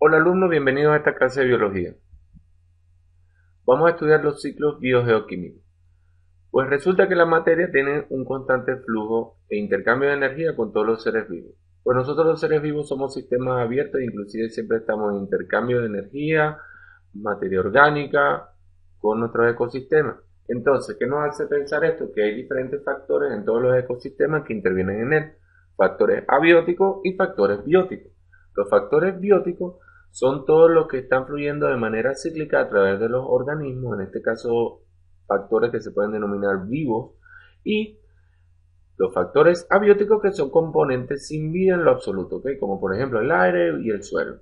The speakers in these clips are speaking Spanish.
Hola alumnos, bienvenidos a esta clase de biología. Vamos a estudiar los ciclos biogeoquímicos. Pues resulta que la materia tiene un constante flujo e intercambio de energía con todos los seres vivos. Pues nosotros los seres vivos somos sistemas abiertos e inclusive siempre estamos en intercambio de energía, materia orgánica, con nuestros ecosistemas. Entonces, ¿qué nos hace pensar esto? Que hay diferentes factores en todos los ecosistemas que intervienen en él. Factores abióticos y factores bióticos. Los factores bióticos son todos los que están fluyendo de manera cíclica a través de los organismos, en este caso factores que se pueden denominar vivos, y los factores abióticos que son componentes sin vida en lo absoluto, ¿ok? Como por ejemplo el aire y el suelo.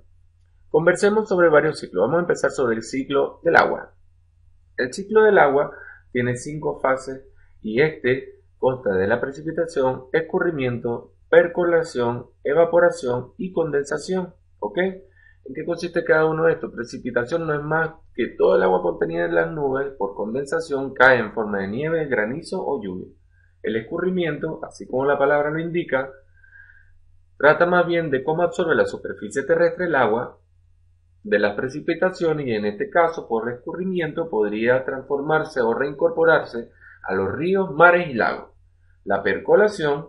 Conversemos sobre varios ciclos. Vamos a empezar sobre el ciclo del agua. El ciclo del agua tiene 5 fases y este consta de la precipitación, escurrimiento, percolación, evaporación y condensación. ¿Ok? ¿En qué consiste cada uno de estos? Precipitación no es más que todo el agua contenida en las nubes por condensación cae en forma de nieve, granizo o lluvia. El escurrimiento, así como la palabra lo indica, trata más bien de cómo absorbe la superficie terrestre el agua de las precipitaciones y en este caso por escurrimiento podría transformarse o reincorporarse a los ríos, mares y lagos. La percolación,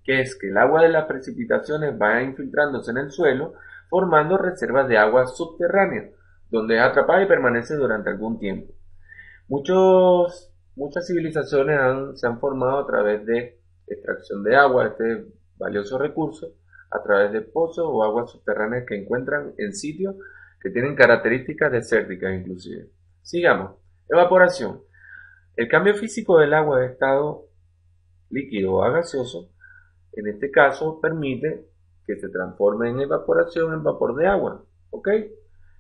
que es que el agua de las precipitaciones va infiltrándose en el suelo formando reservas de agua subterráneas, donde es atrapada y permanece durante algún tiempo. Muchas civilizaciones se han formado a través de extracción de agua, este valioso recurso, a través de pozos o aguas subterráneas que encuentran en sitios que tienen características desérticas inclusive. Sigamos. Evaporación. El cambio físico del agua de estado líquido a gaseoso, en este caso, permite que se transforme en evaporación en vapor de agua. ¿Ok?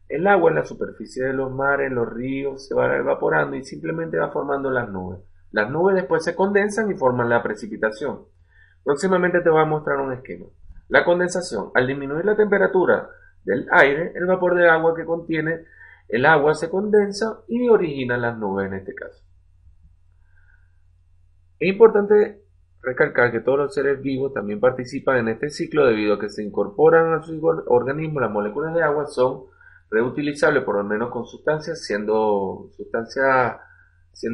El agua en la superficie de los mares, los ríos, se va evaporando y simplemente va formando las nubes. Las nubes después se condensan y forman la precipitación. Próximamente te voy a mostrar un esquema. La condensación. Al disminuir la temperatura del aire, el vapor de agua que contiene el agua se condensa y origina las nubes en este caso. Es importante recalcar que todos los seres vivos también participan en este ciclo debido a que se incorporan a su organismo las moléculas de agua son reutilizables por lo menos con sustancias siendo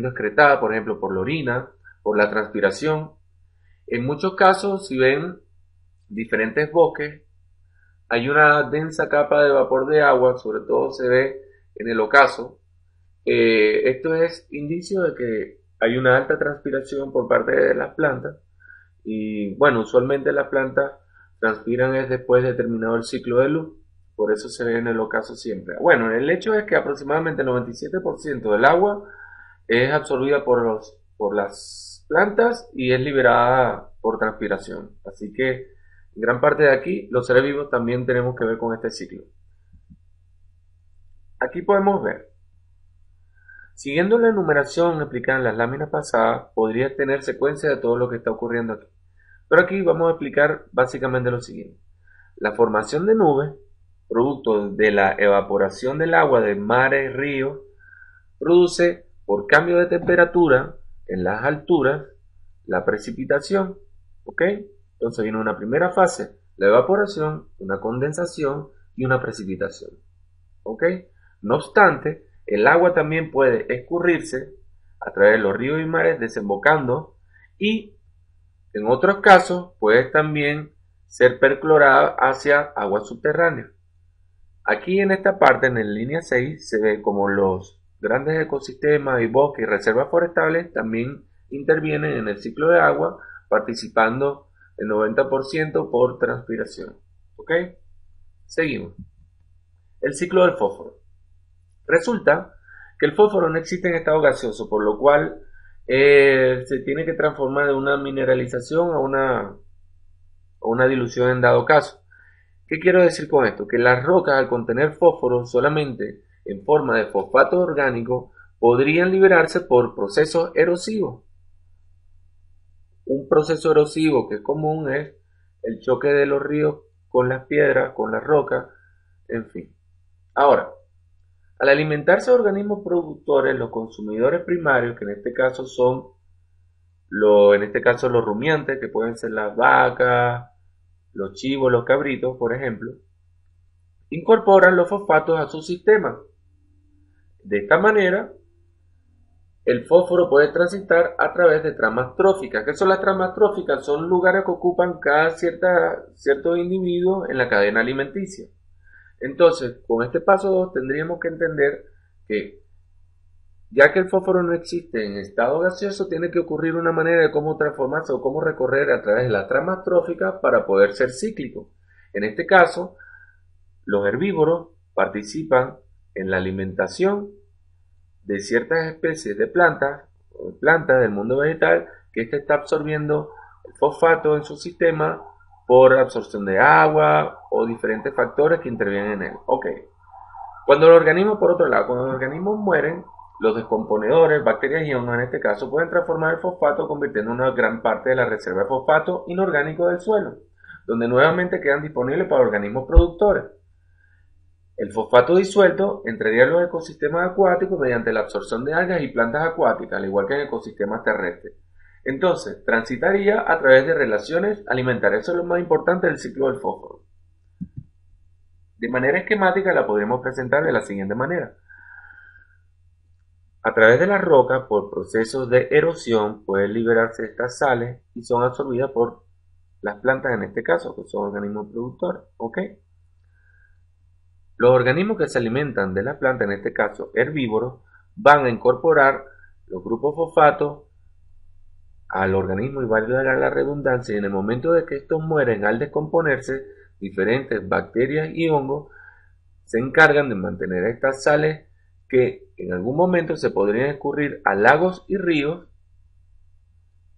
excretadas, por ejemplo, por la orina, por la transpiración. En muchos casos, si ven diferentes bosques, hay una densa capa de vapor de agua, sobre todo se ve en el ocaso. Esto es indicio de que hay una alta transpiración por parte de las plantas y bueno, usualmente las plantas transpiran es después de terminado el ciclo de luz, por eso se ve en el ocaso siempre. Bueno, el hecho es que aproximadamente el 97% del agua es absorbida por las plantas y es liberada por transpiración. Así que en gran parte de aquí los seres vivos también tenemos que ver con este ciclo. Aquí podemos ver, siguiendo la enumeración explicada en las láminas pasadas, podría tener secuencia de todo lo que está ocurriendo aquí. Pero aquí vamos a explicar básicamente lo siguiente. La formación de nubes, producto de la evaporación del agua de mares y ríos, produce por cambio de temperatura en las alturas la precipitación. ¿Ok? Entonces viene una primera fase, la evaporación, una condensación y una precipitación. ¿Ok? No obstante, el agua también puede escurrirse a través de los ríos y mares desembocando y en otros casos puede también ser perclorada hacia aguas subterráneas. Aquí en esta parte, en la línea 6, se ve como los grandes ecosistemas y bosques y reservas forestales también intervienen en el ciclo de agua, participando el 90% por transpiración. ¿Ok? Seguimos. El ciclo del fósforo. Resulta que el fósforo no existe en estado gaseoso, por lo cual se tiene que transformar de una mineralización a una dilución en dado caso. ¿Qué quiero decir con esto? Que las rocas al contener fósforo solamente en forma de fosfato orgánico podrían liberarse por procesos erosivos. Un proceso erosivo que es común es el choque de los ríos con las piedras, con las rocas, en fin. Ahora, al alimentarse de organismos productores, los consumidores primarios, que en este caso son los rumiantes, que pueden ser las vacas, los chivos, los cabritos, por ejemplo, incorporan los fosfatos a su sistema. De esta manera, el fósforo puede transitar a través de tramas tróficas. ¿Qué son las tramas tróficas? Son lugares que ocupan cada ciertos individuos en la cadena alimenticia. Entonces, con este paso 2 tendríamos que entender que, ya que el fósforo no existe en estado gaseoso, tiene que ocurrir una manera de cómo transformarse o cómo recorrer a través de las tramas tróficas para poder ser cíclico. En este caso, los herbívoros participan en la alimentación de ciertas especies de plantas del mundo vegetal, que éste está absorbiendo el fosfato en su sistema por absorción de agua o diferentes factores que intervienen en él. Ok. Cuando los organismos, por otro lado, cuando los organismos mueren, los descomponedores, bacterias y hongos en este caso, pueden transformar el fosfato convirtiendo una gran parte de la reserva de fosfato inorgánico del suelo, donde nuevamente quedan disponibles para organismos productores. El fosfato disuelto entraría en los ecosistemas acuáticos mediante la absorción de algas y plantas acuáticas, al igual que en ecosistemas terrestres. Entonces, transitaría a través de relaciones alimentarias. Eso es lo más importante del ciclo del fósforo. De manera esquemática la podríamos presentar de la siguiente manera. A través de la roca, por procesos de erosión, pueden liberarse estas sales y son absorbidas por las plantas en este caso, que son organismos productores. ¿Ok? Los organismos que se alimentan de la planta, en este caso herbívoros, van a incorporar los grupos fosfatos al organismo y valga la redundancia, y en el momento de que estos mueren al descomponerse, diferentes bacterias y hongos se encargan de mantener estas sales que en algún momento se podrían escurrir a lagos y ríos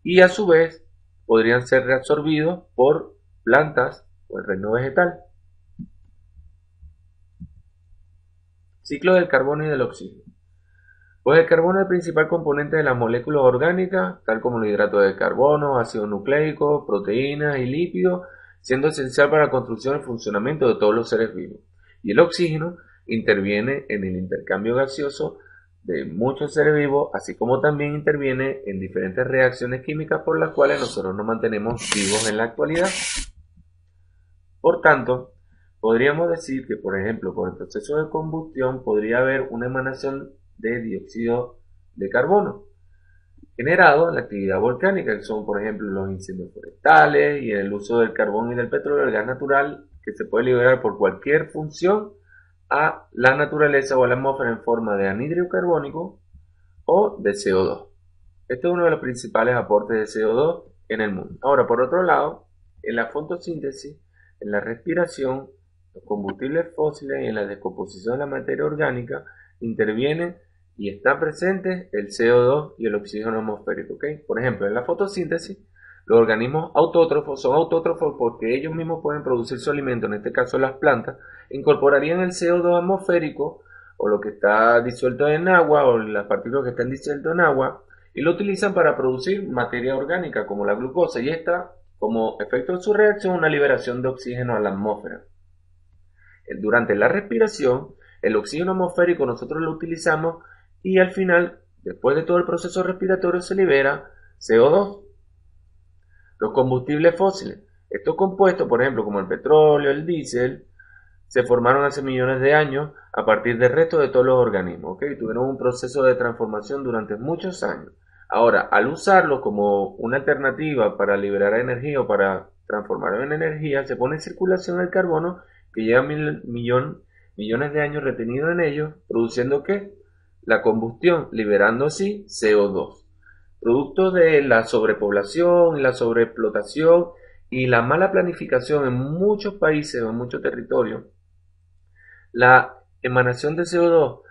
y a su vez podrían ser reabsorbidos por plantas o el reino vegetal. Ciclo del carbono y del oxígeno. Pues el carbono es el principal componente de las moléculas orgánicas, tal como los hidratos de carbono, ácidos nucleicos, proteínas y lípidos, siendo esencial para la construcción y funcionamiento de todos los seres vivos. Y el oxígeno interviene en el intercambio gaseoso de muchos seres vivos, así como también interviene en diferentes reacciones químicas por las cuales nosotros nos mantenemos vivos en la actualidad. Por tanto, podríamos decir que, por ejemplo, por el proceso de combustión podría haber una emanación de dióxido de carbono generado en la actividad volcánica, que son, por ejemplo, los incendios forestales y el uso del carbón y del petróleo, el gas natural, que se puede liberar por cualquier función a la naturaleza o a la atmósfera en forma de anhídrido carbónico o de CO2. Este es uno de los principales aportes de CO2 en el mundo. Ahora, por otro lado, en la fotosíntesis, en la respiración, los combustibles fósiles y en la descomposición de la materia orgánica intervienen y están presentes el CO2 y el oxígeno atmosférico. ¿Okay? Por ejemplo, en la fotosíntesis, los organismos autótrofos son autótrofos porque ellos mismos pueden producir su alimento, en este caso las plantas, incorporarían el CO2 atmosférico o lo que está disuelto en agua o las partículas que están disueltas en agua y lo utilizan para producir materia orgánica como la glucosa y esta, como efecto de su reacción, una liberación de oxígeno a la atmósfera. Durante la respiración, el oxígeno atmosférico nosotros lo utilizamos y al final, después de todo el proceso respiratorio, se libera CO2. Los combustibles fósiles. Estos compuestos, por ejemplo, como el petróleo, el diésel, se formaron hace millones de años a partir del resto de todos los organismos. ¿Okay? Tuvieron un proceso de transformación durante muchos años. Ahora, al usarlo como una alternativa para liberar energía o para transformarlo en energía, se pone en circulación el carbono que lleva millones de años retenido en ellos, produciendo ¿qué? La combustión, liberando así CO2. Producto de la sobrepoblación y la sobreexplotación y la mala planificación en muchos países o en muchos territorios, la emanación de CO2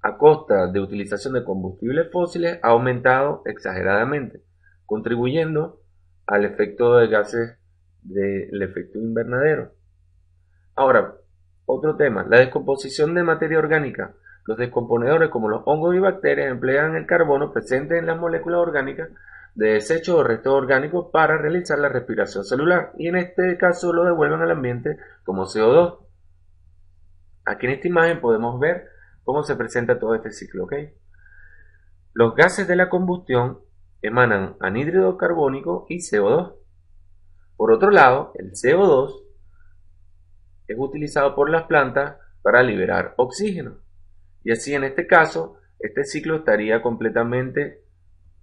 a costa de utilización de combustibles fósiles ha aumentado exageradamente, contribuyendo al efecto de gases del efecto invernadero. Ahora, otro tema, la descomposición de materia orgánica. Los descomponedores como los hongos y bacterias emplean el carbono presente en las moléculas orgánicas de desechos o restos orgánicos para realizar la respiración celular y en este caso lo devuelven al ambiente como CO2. Aquí en esta imagen podemos ver cómo se presenta todo este ciclo. ¿Okay? Los gases de la combustión emanan anhídrido carbónico y CO2. Por otro lado, el CO2 es utilizado por las plantas para liberar oxígeno. Y así en este caso, este ciclo estaría completamente,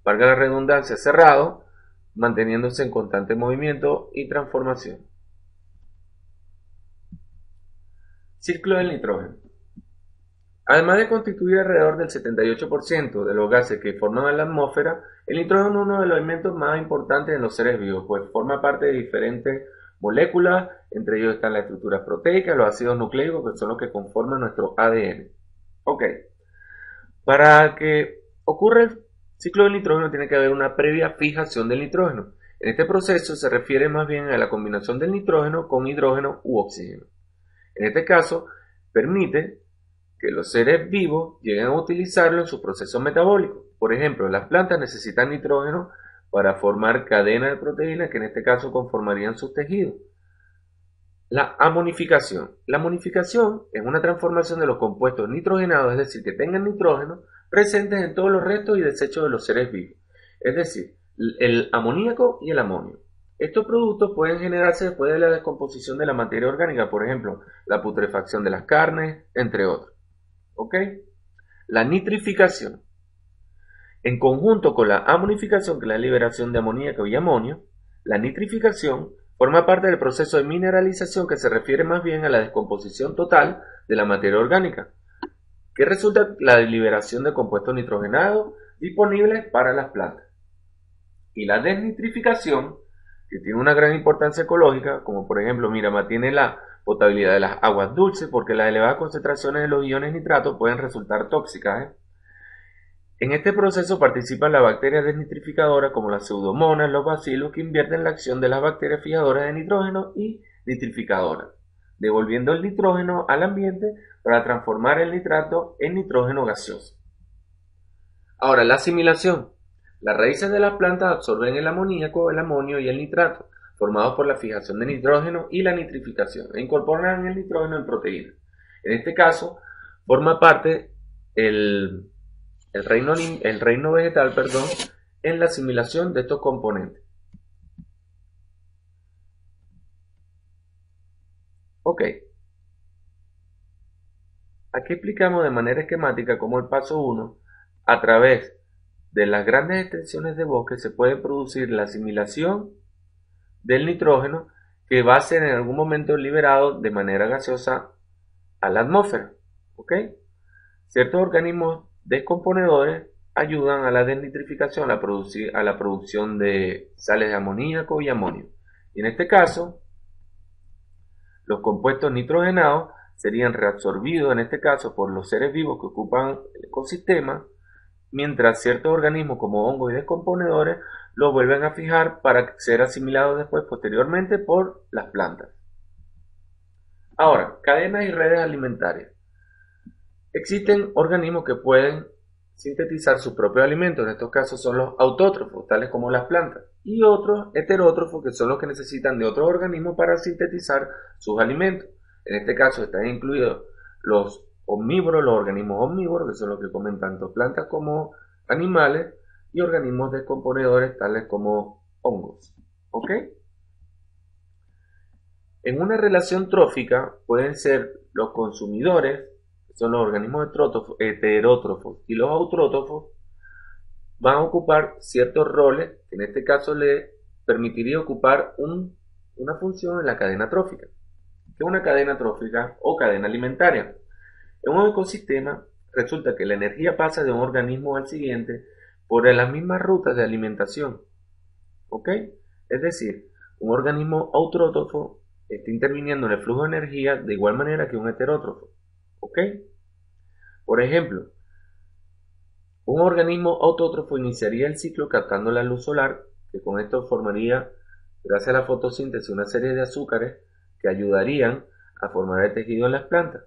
valga la redundancia, cerrado, manteniéndose en constante movimiento y transformación. Ciclo del nitrógeno. Además de constituir alrededor del 78% de los gases que forman la atmósfera, el nitrógeno es uno de los elementos más importantes en los seres vivos, pues forma parte de diferentes moléculas, entre ellos están las estructuras proteicas, los ácidos nucleicos, que son los que conforman nuestro ADN. Ok, para que ocurra el ciclo del nitrógeno tiene que haber una previa fijación del nitrógeno. En este proceso se refiere más bien a la combinación del nitrógeno con hidrógeno u oxígeno. En este caso, permite que los seres vivos lleguen a utilizarlo en su proceso metabólico. Por ejemplo, las plantas necesitan nitrógeno para formar cadenas de proteínas que en este caso conformarían sus tejidos. La amonificación. La amonificación es una transformación de los compuestos nitrogenados, es decir, que tengan nitrógeno presentes en todos los restos y desechos de los seres vivos, es decir, el amoníaco y el amonio. Estos productos pueden generarse después de la descomposición de la materia orgánica, por ejemplo, la putrefacción de las carnes, entre otros. ¿Ok? La nitrificación. En conjunto con la amonificación, que es la liberación de amoníaco y amonio, la nitrificación forma parte del proceso de mineralización que se refiere más bien a la descomposición total de la materia orgánica, que resulta la liberación de compuestos nitrogenados disponibles para las plantas. Y la desnitrificación, que tiene una gran importancia ecológica, como por ejemplo, mira, mantiene la potabilidad de las aguas dulces porque las elevadas concentraciones de los iones nitratos pueden resultar tóxicas. En este proceso participan las bacterias desnitrificadoras como las pseudomonas, los bacilos, que invierten la acción de las bacterias fijadoras de nitrógeno y nitrificadoras, devolviendo el nitrógeno al ambiente para transformar el nitrato en nitrógeno gaseoso. Ahora, la asimilación. Las raíces de las plantas absorben el amoníaco, el amonio y el nitrato, formados por la fijación de nitrógeno y la nitrificación, e incorporan el nitrógeno en proteínas. En este caso, forma parte el reino vegetal, en la asimilación de estos componentes. Ok, aquí explicamos de manera esquemática cómo el paso 1, a través de las grandes extensiones de bosque, se puede producir la asimilación del nitrógeno que va a ser en algún momento liberado de manera gaseosa a la atmósfera. ¿Ok? Ciertos organismos descomponedores ayudan a la desnitrificación, a la producción de sales de amoníaco y amonio. Y en este caso, los compuestos nitrogenados serían reabsorbidos en este caso por los seres vivos que ocupan el ecosistema, mientras ciertos organismos como hongos y descomponedores lo vuelven a fijar para ser asimilados después posteriormente por las plantas. Ahora, cadenas y redes alimentarias. Existen organismos que pueden sintetizar sus propios alimentos, en estos casos son los autótrofos, tales como las plantas, y otros heterótrofos, que son los que necesitan de otros organismos para sintetizar sus alimentos. En este caso están incluidos los omnívoros, los organismos omnívoros, que son los que comen tanto plantas como animales, y organismos descomponedores, tales como hongos. ¿Ok? En una relación trófica pueden ser los consumidores, que son los organismos heterótrofos, y los autrótrofos van a ocupar ciertos roles, que en este caso le permitiría ocupar una función en la cadena trófica. ¿Qué es una cadena trófica o cadena alimentaria? En un ecosistema resulta que la energía pasa de un organismo al siguiente por las mismas rutas de alimentación. ¿Ok? Es decir, un organismo autrótrofo está interviniendo en el flujo de energía de igual manera que un heterótrofo. ¿Ok? Por ejemplo, un organismo autótrofo iniciaría el ciclo captando la luz solar, que con esto formaría, gracias a la fotosíntesis, una serie de azúcares que ayudarían a formar el tejido en las plantas.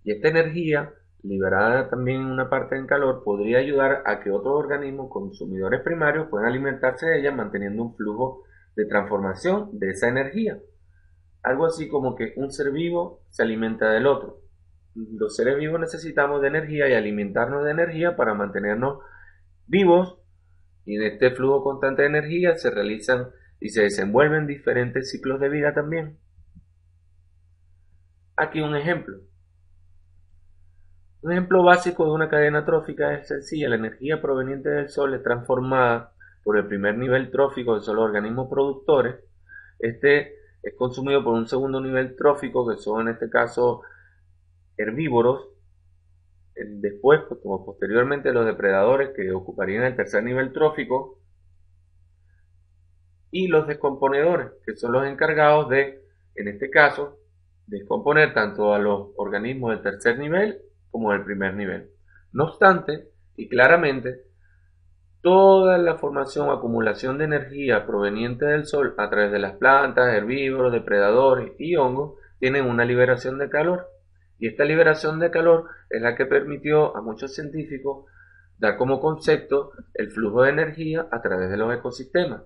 Y esta energía, liberada también en una parte en calor, podría ayudar a que otros organismos consumidores primarios puedan alimentarse de ella, manteniendo un flujo de transformación de esa energía. Algo así como que un ser vivo se alimenta del otro. Los seres vivos necesitamos de energía y alimentarnos de energía para mantenernos vivos, y en este flujo constante de energía se realizan y se desenvuelven diferentes ciclos de vida también. Aquí un ejemplo. Un ejemplo básico de una cadena trófica es sencilla. La energía proveniente del Sol es transformada por el primer nivel trófico, que son los organismos productores. Este es consumido por un segundo nivel trófico, que son en este caso herbívoros. Después, como posteriormente, los depredadores, que ocuparían el tercer nivel trófico. Y los descomponedores, que son los encargados de, en este caso, descomponer tanto a los organismos del tercer nivel como del primer nivel. No obstante, y claramente, toda la formación o acumulación de energía proveniente del Sol a través de las plantas, herbívoros, depredadores y hongos tienen una liberación de calor. Y esta liberación de calor es la que permitió a muchos científicos dar como concepto el flujo de energía a través de los ecosistemas.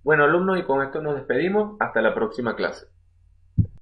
Bueno, alumnos, y con esto nos despedimos. Hasta la próxima clase.